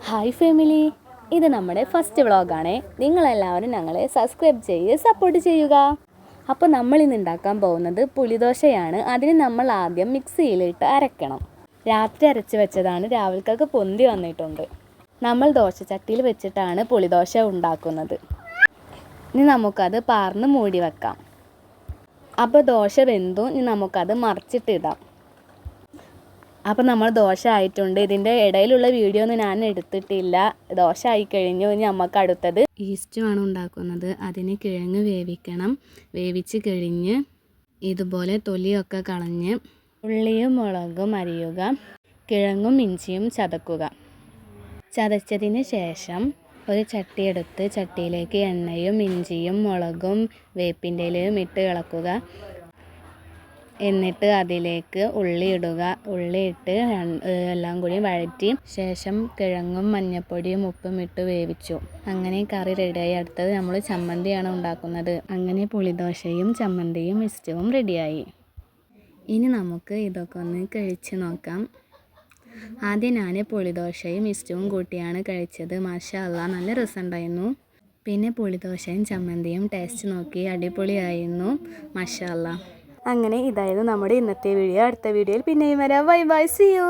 Hi family, ഇത് നമ്മുടെ first വ്ളോഗാണ്. നിങ്ങളെല്ലാവരും ഞങ്ങളെ സബ്സ്ക്രൈബ് ചെയ്യുക, സപ്പോർട്ട് ചെയ്യുക. അപ്പോൾ നമ്മളിന്ന് ഉണ്ടാക്കാൻ പോകുന്നത് പുളിദോശയാണ്. അതിന് നമ്മൾ ആദ്യം മിക്സിയിലിട്ട് അരയ്ക്കണം. രാത്രി അരച്ച് വെച്ചതാണ്, രാവിലേക്കൊക്കെ പൊന്തി വന്നിട്ടുണ്ട്. നമ്മൾ ദോശച്ചട്ടിയിൽ വെച്ചിട്ടാണ് പുളിദോശ ഉണ്ടാക്കുന്നത്. ഇനി നമുക്കത് പാർന്ന് മൂടി വെക്കാം. അപ്പോൾ ദോശ വെന്തു, ഇനി നമുക്കത് മറിച്ചിട്ടിടാം. അപ്പോൾ നമ്മൾ ദോശ ആയിട്ടുണ്ട്. ഇതിൻ്റെ ഇടയിലുള്ള വീഡിയോ ഒന്നും ഞാൻ എടുത്തിട്ടില്ല. ദോശ ആയിക്കഴിഞ്ഞു. ഇനി നമുക്ക് അടുത്തത് ഈസ്റ്റുമാണ് ഉണ്ടാക്കുന്നത്. അതിന് കിഴങ്ങ് വേവിക്കണം. വേവിച്ച് കഴിഞ്ഞ് ഇതുപോലെ തൊലിയൊക്കെ കളഞ്ഞ് ഉള്ളിയും മുളകും അരിയുക. കിഴങ്ങും ഇഞ്ചിയും ചതക്കുക. ചതച്ചതിന് ശേഷം ഒരു ചട്ടി എടുത്ത് ചട്ടിയിലേക്ക് എണ്ണയും ഇഞ്ചിയും മുളകും വേപ്പിൻ്റെ ഇലയും ഇട്ട് ഇളക്കുക. എന്നിട്ട് അതിലേക്ക് ഉള്ളി ഇടുക. ഉള്ളി ഇട്ട് എല്ലാം കൂടി വഴറ്റി ശേഷം കിഴങ്ങും മഞ്ഞൾപ്പൊടിയും ഉപ്പും ഇട്ട് വേവിച്ചു. അങ്ങനെ കറി റെഡിയായി. അടുത്തത് നമ്മൾ ചമ്മന്തിയാണ് ഉണ്ടാക്കുന്നത്. അങ്ങനെ പുളിദോശയും ചമ്മന്തിയും ഇഷ്ടവും റെഡിയായി. ഇനി നമുക്ക് ഇതൊക്കെ ഒന്ന് കഴിച്ച് നോക്കാം. ആദ്യം ഞാൻ പുളിദോശയും ഇഷ്ടവും കൂട്ടിയാണ് കഴിച്ചത്. മാഷാ അല്ലാ, നല്ല രസമുണ്ടായിരുന്നു. പിന്നെ പുളിദോശയും ചമ്മന്തിയും ടേസ്റ്റ് നോക്കി, അടിപൊളിയായിരുന്നു. മാഷാ അല്ലാ. അങ്ങനെ ഇതായിരുന്നു നമ്മുടെ ഇന്നത്തെ വീഡിയോ. അടുത്ത വീഡിയോയിൽ പിന്നെയും വരാം. Bye bye, see U.